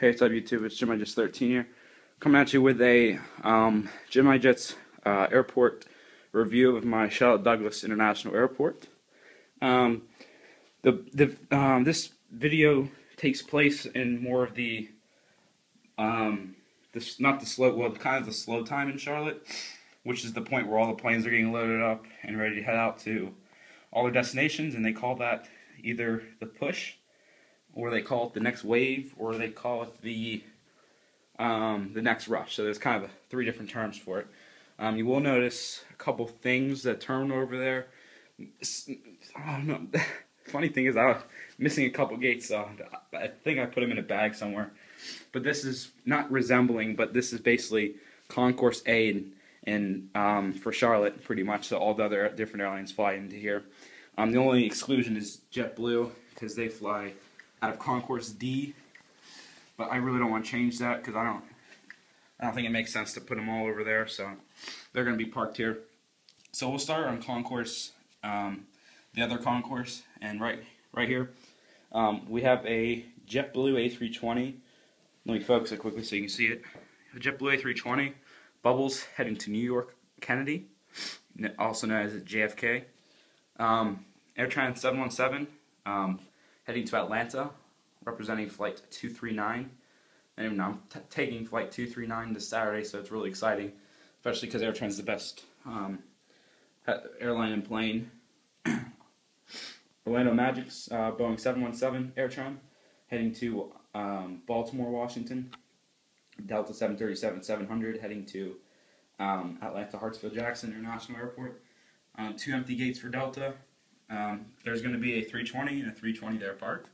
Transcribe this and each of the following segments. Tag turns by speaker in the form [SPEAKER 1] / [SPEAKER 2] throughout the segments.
[SPEAKER 1] Hey, what's up YouTube? It's Gemini Jets 13 here, coming at you with a Gemini Jets airport review of my Charlotte Douglas International Airport. This video takes place in more of the kind of the slow time in Charlotte, which is the point where all the planes are getting loaded up and ready to head out to all their destinations, and they call that either the push, or they call it the next wave, or they call it the next rush. So there's kind of three different terms for it. You will notice a couple things that turn over there. I don't know. Funny thing is, I was missing a couple gates, so I think I put them in a bag somewhere. But this is not resembling, but this is basically Concourse A and for Charlotte, pretty much. So all the other different airlines fly into here. The only exclusion is JetBlue, because they fly out of Concourse D, but I really don't want to change that because I don't think it makes sense to put them all over there, so they're going to be parked here. So we'll start on Concourse, the other Concourse, and right here we have a JetBlue A320. Let me focus it quickly so you can see it. A JetBlue A320, Bubbles heading to New York Kennedy, also known as JFK. AirTran 717. Heading to Atlanta, representing flight 239, and I'm taking flight 239 this Saturday, so it's really exciting, especially because AirTran is the best airline and plane. Orlando Magic's Boeing 717 AirTran, heading to Baltimore, Washington. Delta 737-700, heading to Atlanta Hartsfield-Jackson International Airport. 2 empty gates for Delta. There's going to be a 320 and a 320 there parked.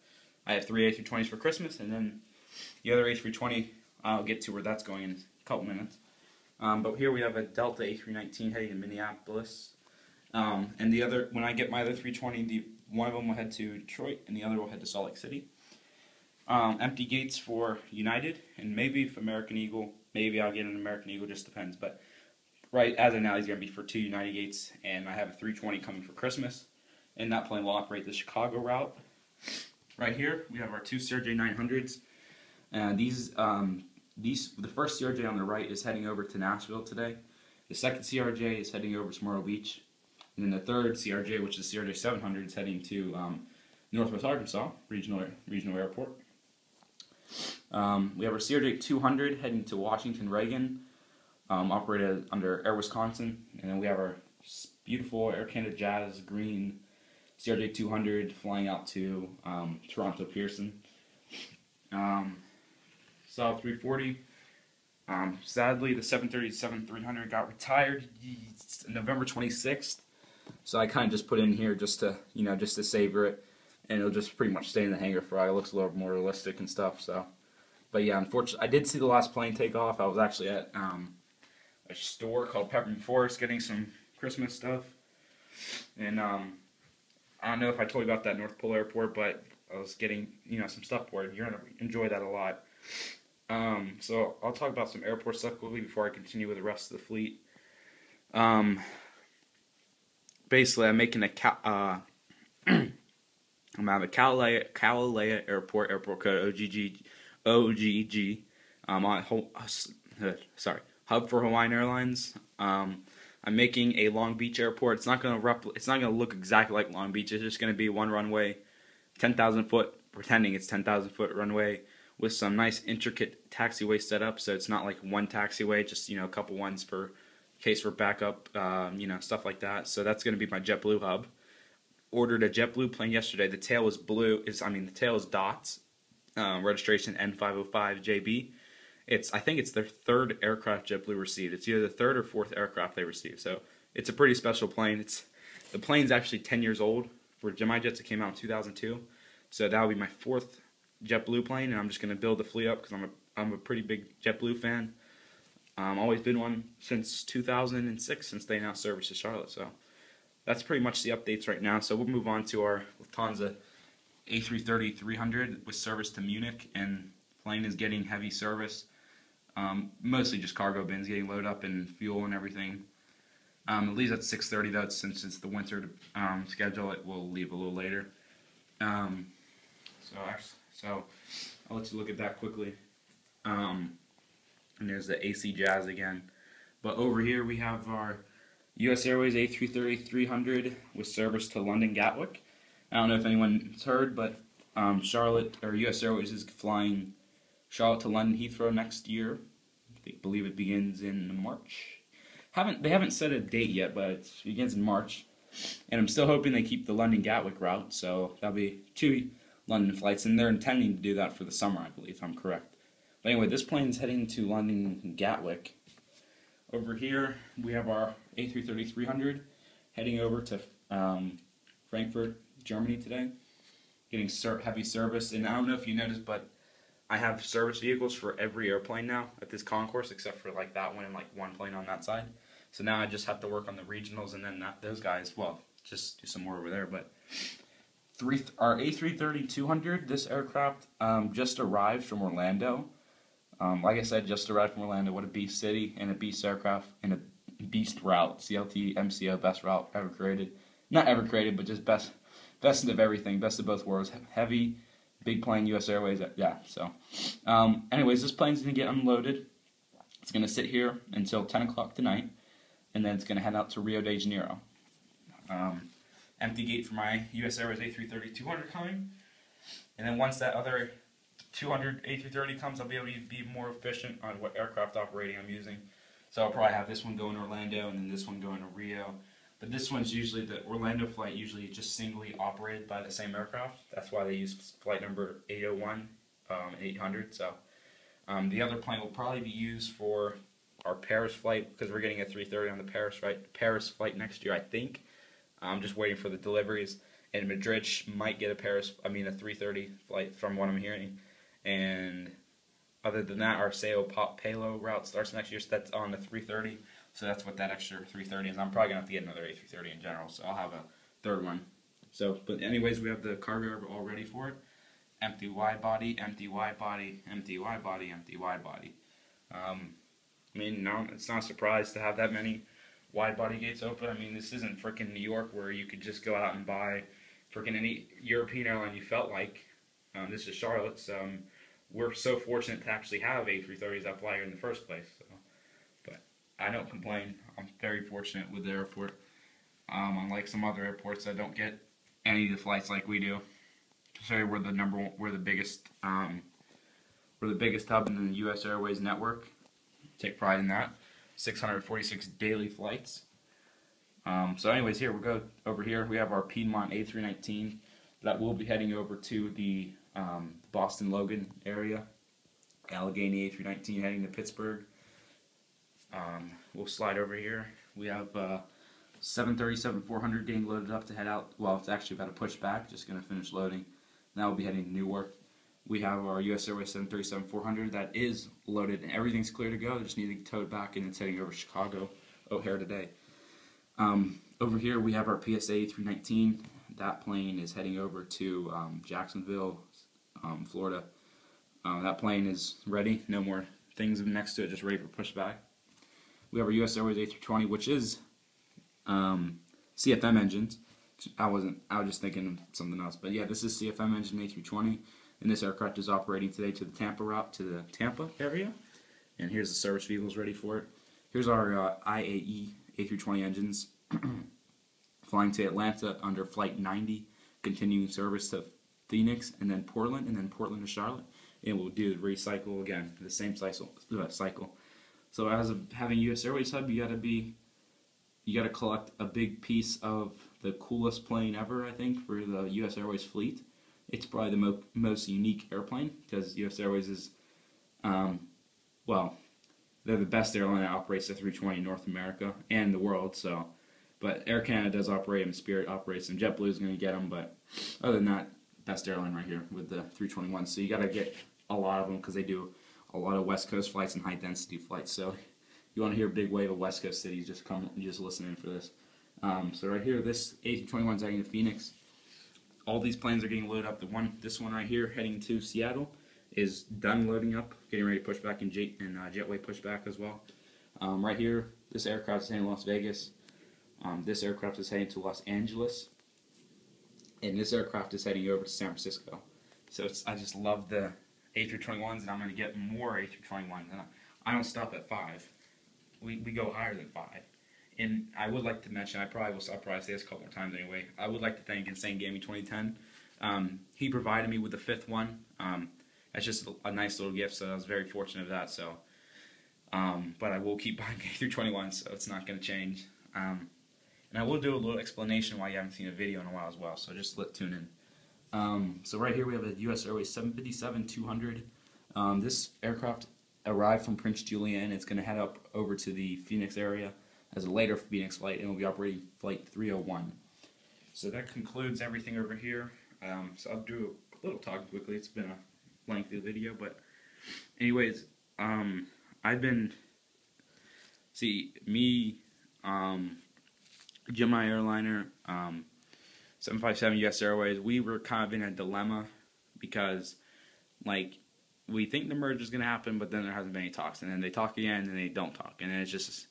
[SPEAKER 1] I have 3 A320s for Christmas, and then the other A320, I'll get to where that's going in a couple minutes. But here we have a Delta A319 heading to Minneapolis. And the other, when I get my other 320, one of them will head to Detroit, and the other will head to Salt Lake City. Empty gates for United, and maybe if American Eagle, maybe I'll get an American Eagle, just depends. But right as of now, he's going to be for 2 United gates, and I have a 320 coming for Christmas. And that plane will operate the Chicago route. Right here, we have our 2 CRJ-900s. And the first CRJ on the right is heading over to Nashville today. The second CRJ is heading over to Myrtle Beach. And then the third CRJ, which is CRJ-700, is heading to Northwest Arkansas Regional Airport. We have our CRJ-200 heading to Washington Reagan, operated under Air Wisconsin. And then we have our beautiful Air Canada Jazz green CRJ-200 flying out to Toronto Pearson. South 340. Sadly, the 737-300 got retired November 26th. So I kind of just put it in here just to savor it, and it'll just pretty much stay in the hangar for a while. It looks a little more realistic and stuff. So, but yeah, unfortunately, I did see the last plane take off. I was actually at a store called Peppermint Forest getting some Christmas stuff, and I don't know if I told you about that North Pole Airport, but I was getting, some stuff for it. You're going to enjoy that a lot. So I'll talk about some airport stuff quickly before I continue with the rest of the fleet. Basically, I'm making I'm at a Kalalea Airport, airport code OGG, Hub for Hawaiian Airlines. I'm making a Long Beach airport. It's not going to look exactly like Long Beach. It's just going to be one runway, 10,000 foot, pretending it's 10,000 foot runway with some nice intricate taxiway setup. So it's not like one taxiway, just a couple ones for case for backup, stuff like that. So that's going to be my JetBlue hub. Ordered a JetBlue plane yesterday. The tail is blue. The tail is dots. Registration N505JB. I think it's their 3rd aircraft JetBlue received. It's either the 3rd or 4th aircraft they received. So it's a pretty special plane. The plane's actually 10 years old. For Gemini Jets, it came out in 2002. So that'll be my 4th JetBlue plane, and I'm just going to build the fleet up because I'm a pretty big JetBlue fan. Always been one since 2006, since they announced service to Charlotte. So that's pretty much the updates right now. So we'll move on to our Lufthansa A330-300 with service to Munich, and plane is getting heavy service. Mostly just cargo bins getting loaded up and fuel and everything. It leaves at 6:30 though, since it's the winter schedule. It will leave a little later. So I'll let you look at that quickly. And there's the AC Jazz again. But over here we have our US Airways A330-300 with service to London Gatwick. I don't know if anyone's heard, but Charlotte or US Airways is flying Charlotte to London Heathrow next year. I believe it begins in March. They haven't set a date yet, but it begins in March. And I'm still hoping they keep the London Gatwick route, so that'll be 2 London flights, and they're intending to do that for the summer, I believe, if I'm correct. But anyway, this plane's heading to London Gatwick. Over here, we have our A330-300 heading over to Frankfurt, Germany today, getting heavy service. And I don't know if you noticed, but I have service vehicles for every airplane now at this concourse, except for like that one and like one plane on that side. So now I just have to work on the regionals, and then those guys, well, just do some more over there. But our A330-200, this aircraft just arrived from Orlando. Like I said, just arrived from Orlando. What a beast city, and a beast aircraft, and a beast route. CLT, MCO, best route ever created. Not ever created, but just best of everything, best of both worlds. Heavy, big plane, US Airways, yeah. So, anyways, this plane's going to get unloaded. It's going to sit here until 10 o'clock tonight, and then it's going to head out to Rio de Janeiro. Empty gate for my US Airways A330-200 coming, and then once that other 200 A330 comes, I'll be able to be more efficient on what aircraft operating I'm using. So I'll probably have this one going to Orlando and then this one going to Rio. But this one's usually, the Orlando flight usually just singly operated by the same aircraft. That's why they use flight number 801 and 800. So the other plane will probably be used for our Paris flight, because we're getting a 330 on the Paris flight next year, I think. I'm just waiting for the deliveries. And Madrid might get a 330 flight from what I'm hearing. And other than that, our Sao Paulo route starts next year, so that's on the 330. So that's what that extra 330 is. I'm probably going to have to get another A330 in general, so I'll have a third one. So, but anyways, we have the cargo all ready for it. Empty wide body, empty wide body, empty wide body, empty wide body. No, it's not a surprise to have that many wide body gates open. I mean, this isn't freaking New York where you could just go out and buy freaking any European airline you felt like. This is Charlotte, so we're so fortunate to actually have A330s that fly here in the first place. So. But I don't complain. I'm very fortunate with the airport. Unlike some other airports that don't get any of the flights like we do. So we're the biggest hub in the U.S. Airways network. Take pride in that. 646 daily flights. So anyways, here we go. Over here we have our Piedmont A319 that will be heading over to the Boston Logan area. Allegheny A319 heading to Pittsburgh. We'll slide over here. We have 737-400 getting loaded up to head out. Well, it's actually about to push back. Just going to finish loading. Now we'll be heading to Newark. We have our US Airways 737-400 that is loaded and everything's clear to go. They just need to get towed back, and it's heading over to Chicago O'Hare today. Over here we have our PSA 319. That plane is heading over to Jacksonville, Florida. That plane is ready. No more things next to it, just ready for pushback. We have our US Airways A320, which is CFM engines. I was just thinking of something else, but yeah, this is CFM engine A320, and this aircraft is operating today to the Tampa route, to the Tampa area. And here's the service vehicles ready for it. Here's our IAE A320 engines flying to Atlanta under Flight 90, continuing service to Phoenix, and then Portland to Charlotte. And we'll do the recycle again, the same cycle. So as of having US Airways hub, you gotta collect a big piece of the coolest plane ever, I think, for the US Airways fleet. It's probably the most unique airplane, because US Airways is, well, they're the best airline that operates the 320 in North America and the world. So, but Air Canada does operate them, Spirit operates them, JetBlue is going to get them, but other than that, best airline right here with the 321. So you got to get a lot of them, because they do a lot of West Coast flights and high density flights. So you want to hear a big wave of West Coast cities, just come and just listen in for this. So right here, this A321 is heading to Phoenix. All these planes are getting loaded up. This one right here, heading to Seattle, is done loading up, getting ready to push back, and Jetway push back as well. Right here, this aircraft is heading to Las Vegas. This aircraft is heading to Los Angeles, and this aircraft is heading over to San Francisco. So I just love the A321s, and I'm going to get more A321s. And I don't stop at 5. We go higher than 5. And I would like to mention, I'll probably say this a couple more times anyway. I would like to thank Insane Gaming 2010. He provided me with the 5th one. That's just a nice little gift, so I was very fortunate of that. So, but I will keep buying A321s, so it's not going to change. And I will do a little explanation why you haven't seen a video in a while as well. So just tune in. So right here we have a U.S. Airways 757-200. This aircraft arrived from Prince Julian. It's going to head up over to the Phoenix area as a later Phoenix flight, and will be operating flight 301. So that concludes everything over here. So I'll do a little talk quickly. It's been a lengthy video, but anyways, I've been, Gemini airliner, 757 U.S. Airways, we were kind of in a dilemma because, like, we think the merge is going to happen, but then there hasn't been any talks, and then they talk again, and they don't talk, and then it's just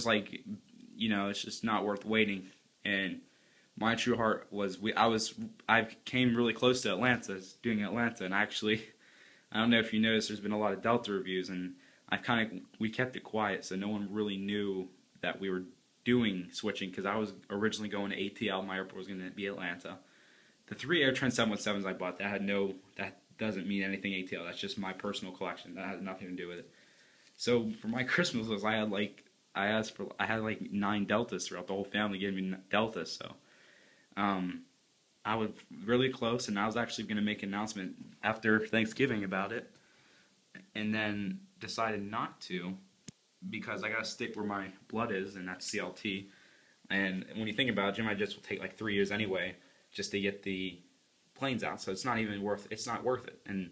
[SPEAKER 1] like, it's just not worth waiting. And my true heart was, I came really close to Atlanta, doing Atlanta, and actually, I don't know if you noticed, there's been a lot of Delta reviews, and we kept it quiet, so no one really knew that we were doing switching, because I was originally going to ATL. My airport was going to be Atlanta. The 3 AirTran 717s I bought, that doesn't mean anything ATL. That's just my personal collection. That has nothing to do with it. So for my Christmas list, I had like 9 Deltas throughout the whole family giving me Deltas. So I was really close, and I was actually going to make an announcement after Thanksgiving about it, and then decided not to, because I gotta stick where my blood is, and that's CLT. And when you think about it, Gemini Jets will take like 3 years anyway just to get the planes out, so it's not worth it. And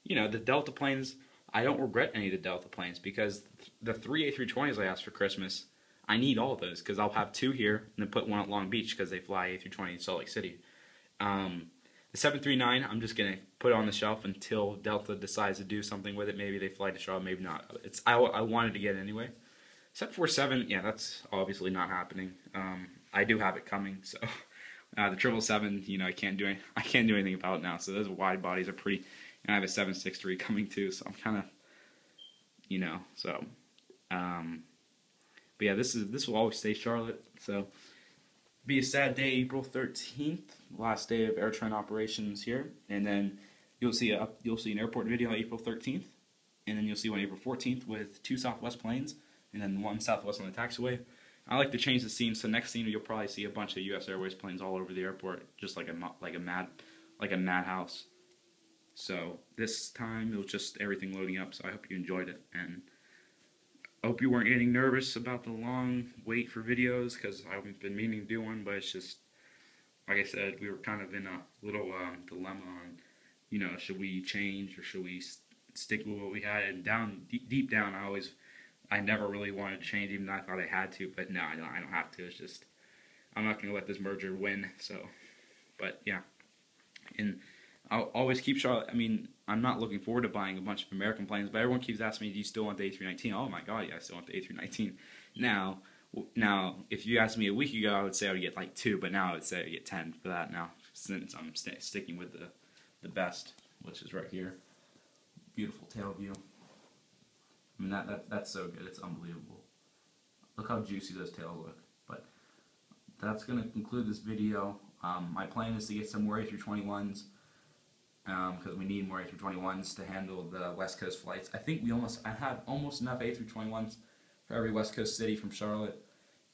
[SPEAKER 1] the Delta planes, I don't regret any of the Delta planes, because the 3 A320s I asked for Christmas, I need all of those, because I'll have 2 here and then put 1 at Long Beach, because they fly A320 in Salt Lake City. The 739, I'm just gonna put on the shelf until Delta decides to do something with it. Maybe they fly to Charlotte, maybe not. I wanted to get it anyway. 747, yeah, that's obviously not happening. I do have it coming, so the 777, I can't do anything about it now. So those wide bodies are pretty. And I have a 763 coming too, so I'm kind of, so. But yeah, this will always stay Charlotte. So be a sad day, April 13th, last day of AirTran operations here, and then you'll see an airport video on April 13th, and then you'll see one April 14th with 2 Southwest planes, and then 1 Southwest on the taxiway. I like to change the scene, so next scene you'll probably see a bunch of U.S. Airways planes all over the airport, just like a madhouse. So this time it was just everything loading up. So I hope you enjoyed it, and I hope you weren't getting nervous about the long wait for videos, because I've been meaning to do one, but it's just, like I said, we were kind of in a little dilemma on, should we change or should we stick with what we had? And deep down, I never really wanted to change, even though I thought I had to. But no, I don't have to. It's just, I'm not going to let this merger win. So, but yeah, and I'll always keep Charlotte. I mean, I'm not looking forward to buying a bunch of American planes, but everyone keeps asking me, do you still want the A319? Oh my god, yeah, I still want the A319. Now, if you asked me a week ago, I would say I would get like 2, but now I would say I would get 10 for that now, since I'm sticking with the best, which is right here. Beautiful tail view. I mean, that's so good, it's unbelievable. Look how juicy those tails look. But that's going to conclude this video. My plan is to get some more A321s, because we need more A321s to handle the West Coast flights. I think I have almost enough A321s for every West Coast city from Charlotte,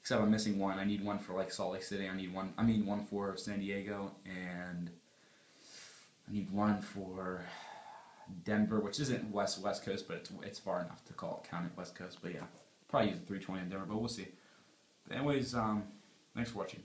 [SPEAKER 1] except I'm missing 1. I need 1 for like Salt Lake City. I need 1 for San Diego, and I need 1 for Denver, which isn't West Coast, but it's far enough to count it West Coast. But yeah, probably use a 320 in Denver, but we'll see. But anyways, thanks for watching.